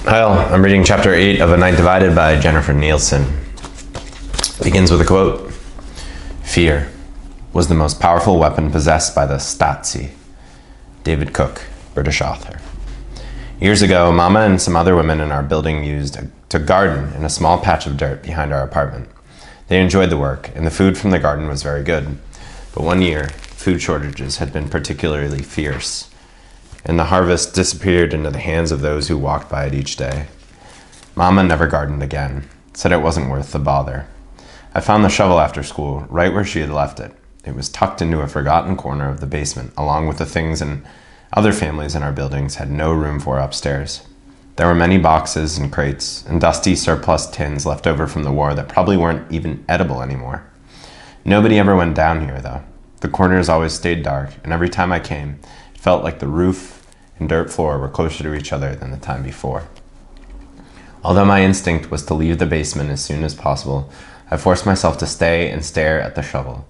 Well, I'm reading chapter 8 of A Night Divided by Jennifer Nielsen. It begins with a quote. Fear was the most powerful weapon possessed by the Stasi. David Cook, British author. Years ago, Mama and some other women in our building used to garden in a small patch of dirt behind our apartment. They enjoyed the work, and the food from the garden was very good. But one year, food shortages had been particularly fierce, and the harvest disappeared into the hands of those who walked by it each day. Mama never gardened again, said it wasn't worth the bother. I found the shovel after school, right where she had left it. It was tucked into a forgotten corner of the basement, along with the things and other families in our buildings had no room for upstairs. There were many boxes and crates and dusty surplus tins left over from the war that probably weren't even edible anymore. Nobody ever went down here, though. The corners always stayed dark, and every time I came, it felt like the roof and dirt floor were closer to each other than the time before. Although my instinct was to leave the basement as soon as possible, I forced myself to stay and stare at the shovel,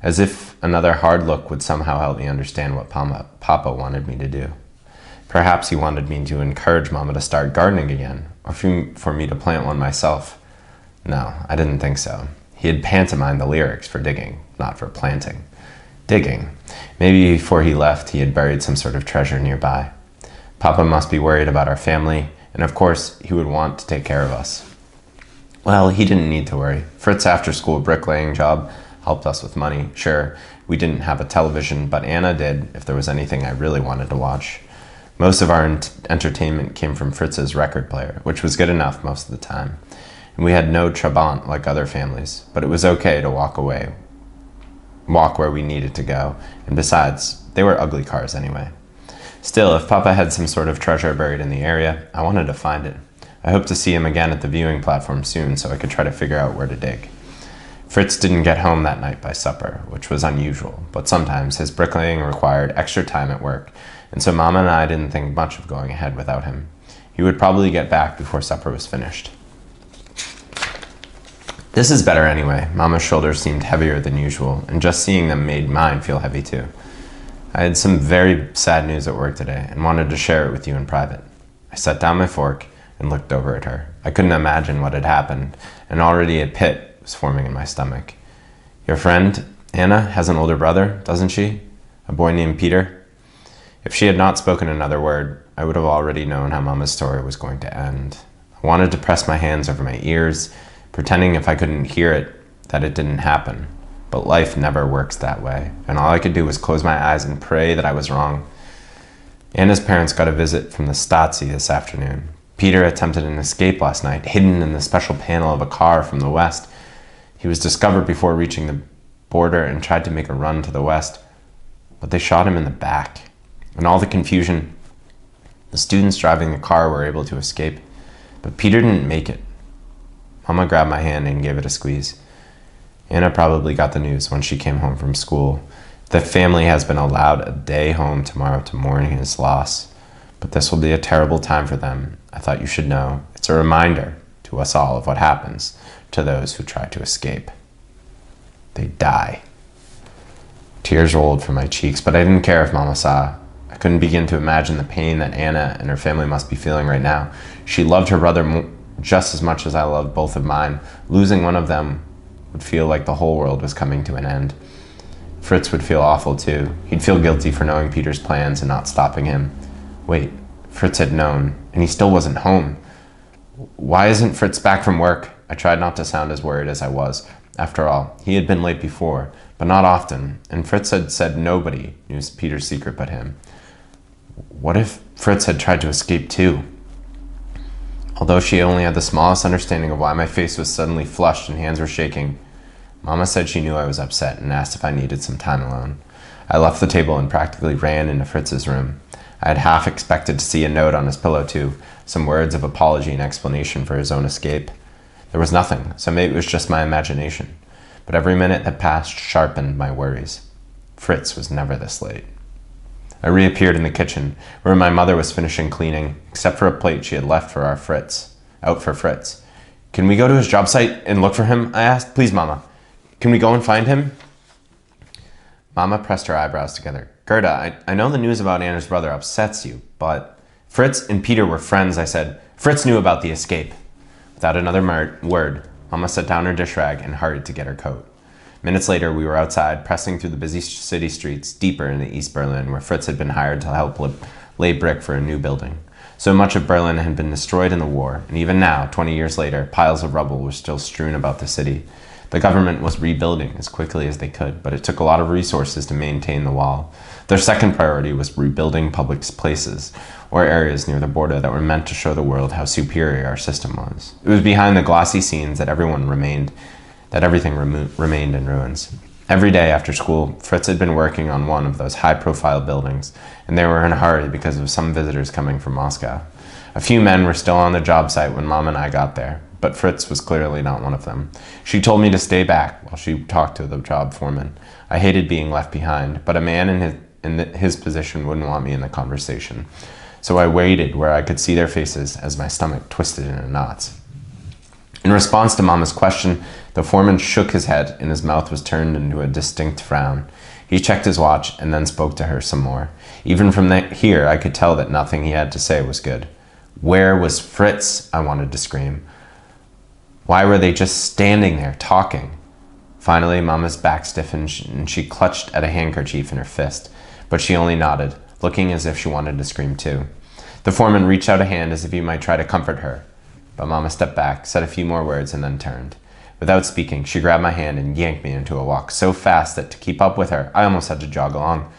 as if another hard look would somehow help me understand what Papa wanted me to do. Perhaps he wanted me to encourage Mama to start gardening again, or for me to plant one myself. No, I didn't think so. He had pantomimed the lyrics for digging, not for planting. Digging. Maybe before he left, he had buried some sort of treasure nearby. Papa must be worried about our family, and of course, he would want to take care of us. Well, he didn't need to worry. Fritz after-school bricklaying job helped us with money. Sure, we didn't have a television, but Anna did if there was anything I really wanted to watch. Most of our entertainment came from Fritz's record player, which was good enough most of the time. And we had no trabant like other families, but it was okay to walk where we needed to go, and besides, they were ugly cars anyway. Still, if Papa had some sort of treasure buried in the area, I wanted to find it. I hoped to see him again at the viewing platform soon so I could try to figure out where to dig. Fritz didn't get home that night by supper, which was unusual, but sometimes his bricklaying required extra time at work, and so Mama and I didn't think much of going ahead without him. He would probably get back before supper was finished. This is better anyway. Mama's shoulders seemed heavier than usual, and just seeing them made mine feel heavy too. I had some very sad news at work today and wanted to share it with you in private. I set down my fork and looked over at her. I couldn't imagine what had happened, and already a pit was forming in my stomach. Your friend, Anna, has an older brother, doesn't she? A boy named Peter? If she had not spoken another word, I would have already known how Mama's story was going to end. I wanted to press my hands over my ears, pretending if I couldn't hear it, that it didn't happen. But life never works that way, and all I could do was close my eyes and pray that I was wrong. Anna's parents got a visit from the Stasi this afternoon. Peter attempted an escape last night, hidden in the special panel of a car from the west. He was discovered before reaching the border and tried to make a run to the west, but they shot him in the back. In all the confusion, the students driving the car were able to escape, but Peter didn't make it. Mama grabbed my hand and gave it a squeeze. Anna probably got the news when she came home from school. The family has been allowed a day home tomorrow to mourn his loss. But this will be a terrible time for them. I thought you should know. It's a reminder to us all of what happens to those who try to escape. They die. Tears rolled from my cheeks, but I didn't care if Mama saw. I couldn't begin to imagine the pain that Anna and her family must be feeling right now. She loved her brother just as much as I loved both of mine. Losing one of them would feel like the whole world was coming to an end. Fritz would feel awful too. He'd feel guilty for knowing Peter's plans and not stopping him. Wait, Fritz had known, and he still wasn't home. Why isn't Fritz back from work? I tried not to sound as worried as I was. After all, he had been late before, but not often, and Fritz had said nobody knew Peter's secret but him. What if Fritz had tried to escape too? Although she only had the smallest understanding of why my face was suddenly flushed and hands were shaking, Mama said she knew I was upset and asked if I needed some time alone. I left the table and practically ran into Fritz's room. I had half expected to see a note on his pillow too, some words of apology and explanation for his own escape. There was nothing, so maybe it was just my imagination. But every minute that passed sharpened my worries. Fritz was never this late. I reappeared in the kitchen, where my mother was finishing cleaning, except for a plate she had left for Fritz. Can we go to his job site and look for him? I asked. Please, Mama. Can we go and find him? Mama pressed her eyebrows together. Gerda, I know the news about Anna's brother upsets you, but Fritz and Peter were friends, I said. Fritz knew about the escape. Without another word, Mama set down her dish rag and hurried to get her coat. Minutes later, we were outside, pressing through the busy city streets deeper into East Berlin, where Fritz had been hired to help lay brick for a new building. So much of Berlin had been destroyed in the war, and even now, 20 years later, piles of rubble were still strewn about the city. The government was rebuilding as quickly as they could, but it took a lot of resources to maintain the wall. Their second priority was rebuilding public places, or areas near the border that were meant to show the world how superior our system was. It was behind the glossy scenes that everything remained in ruins. Every day after school, Fritz had been working on one of those high-profile buildings, and they were in a hurry because of some visitors coming from Moscow. A few men were still on the job site when Mom and I got there, but Fritz was clearly not one of them. She told me to stay back while she talked to the job foreman. I hated being left behind, but a man in his position wouldn't want me in the conversation. So I waited where I could see their faces as my stomach twisted into knots. In response to Mama's question, the foreman shook his head and his mouth was turned into a distinct frown. He checked his watch and then spoke to her some more. Even from here, I could tell that nothing he had to say was good. Where was Fritz? I wanted to scream. Why were they just standing there talking? Finally, Mama's back stiffened and she clutched at a handkerchief in her fist, but she only nodded, looking as if she wanted to scream too. The foreman reached out a hand as if he might try to comfort her, but Mama stepped back, said a few more words, and then turned. Without speaking, she grabbed my hand and yanked me into a walk so fast that to keep up with her, I almost had to jog along.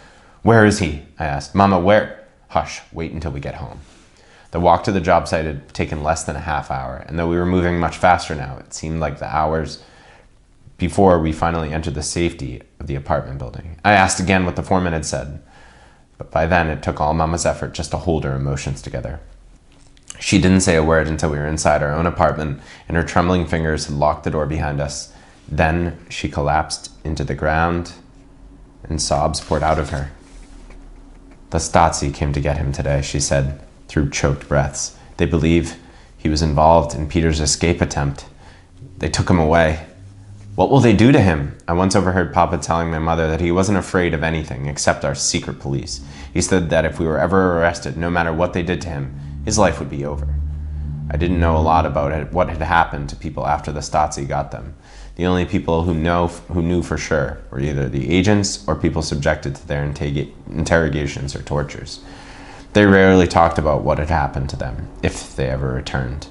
Where is he? I asked. Mama, where? Hush, wait until we get home. The walk to the job site had taken less than a half hour, and though we were moving much faster now, it seemed like the hours before we finally entered the safety of the apartment building. I asked again what the foreman had said, but by then it took all Mama's effort just to hold her emotions together. She didn't say a word until we were inside our own apartment, and her trembling fingers had locked the door behind us. Then she collapsed into the ground, and sobs poured out of her. The Stasi came to get him today, she said, through choked breaths. They believe he was involved in Peter's escape attempt. They took him away. What will they do to him? I once overheard Papa telling my mother that he wasn't afraid of anything except our secret police. He said that if we were ever arrested, no matter what they did to him, his life would be over. I didn't know a lot about what had happened to people after the Stasi got them. The only people who knew for sure were either the agents or people subjected to their interrogations or tortures. They rarely talked about what had happened to them, if they ever returned.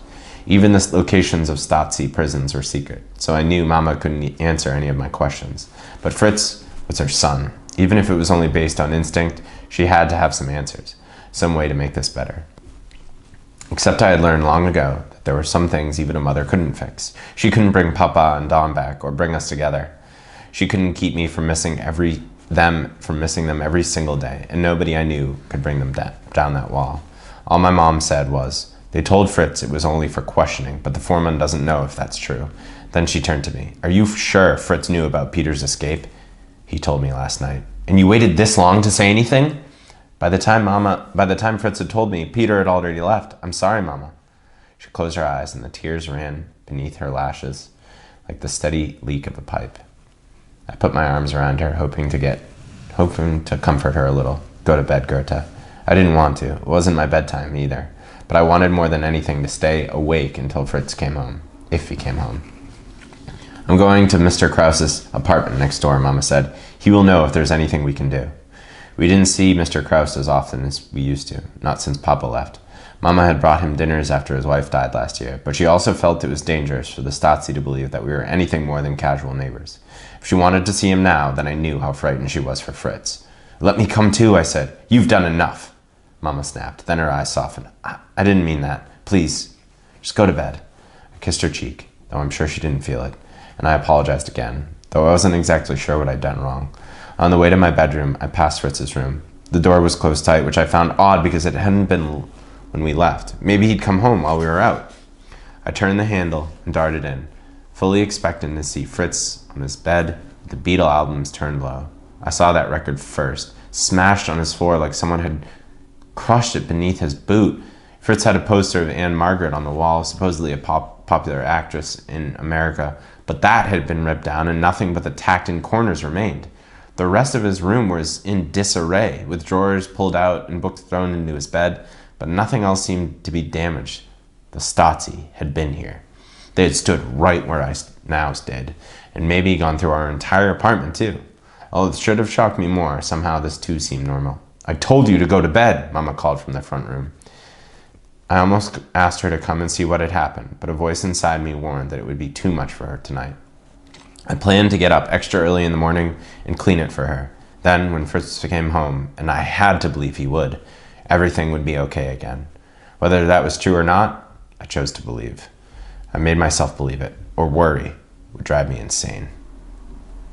Even the locations of Stasi prisons were secret, so I knew Mama couldn't answer any of my questions. But Fritz was her son. Even if it was only based on instinct, she had to have some answers, some way to make this better. Except I had learned long ago that there were some things even a mother couldn't fix. She couldn't bring Papa and Dom back or bring us together. She couldn't keep me from missing them every single day, and nobody I knew could bring them down that wall. All my mom said was, they told Fritz it was only for questioning, but the foreman doesn't know if that's true. Then she turned to me. Are you sure Fritz knew about Peter's escape? He told me last night. And you waited this long to say anything? By the time Fritz had told me, Peter had already left. I'm sorry, Mama. She closed her eyes and the tears ran beneath her lashes like the steady leak of a pipe. I put my arms around her, hoping to comfort her a little. Go to bed, Goethe. I didn't want to. It wasn't my bedtime either. But I wanted more than anything to stay awake until Fritz came home, if he came home. I'm going to Mr. Krause's apartment next door, Mama said. He will know if there's anything we can do. We didn't see Mr. Krause as often as we used to, not since Papa left. Mama had brought him dinners after his wife died last year, but she also felt it was dangerous for the Stasi to believe that we were anything more than casual neighbors. If she wanted to see him now, then I knew how frightened she was for Fritz. Let me come too, I said. You've done enough. Mama snapped. Then her eyes softened. I didn't mean that. Please, just go to bed. I kissed her cheek, though I'm sure she didn't feel it, and I apologized again, though I wasn't exactly sure what I'd done wrong. On the way to my bedroom, I passed Fritz's room. The door was closed tight, which I found odd because it hadn't been when we left. Maybe he'd come home while we were out. I turned the handle and darted in, fully expecting to see Fritz on his bed with the Beatle albums turned low. I saw that record first, smashed on his floor like someone had crushed it beneath his boot. Fritz had a poster of Anne Margaret on the wall, supposedly a popular actress in America, but that had been ripped down and nothing but the tacked-in corners remained. The rest of his room was in disarray, with drawers pulled out and books thrown into his bed, but nothing else seemed to be damaged. The Stasi had been here. They had stood right where I now stood, and maybe gone through our entire apartment too. Although it should have shocked me more, somehow this too seemed normal. "I told you to go to bed," Mama called from the front room. I almost asked her to come and see what had happened, but a voice inside me warned that it would be too much for her tonight. I planned to get up extra early in the morning and clean it for her. Then, when Fritz came home, and I had to believe he would, everything would be okay again. Whether that was true or not, I chose to believe. I made myself believe it, or worry would drive me insane.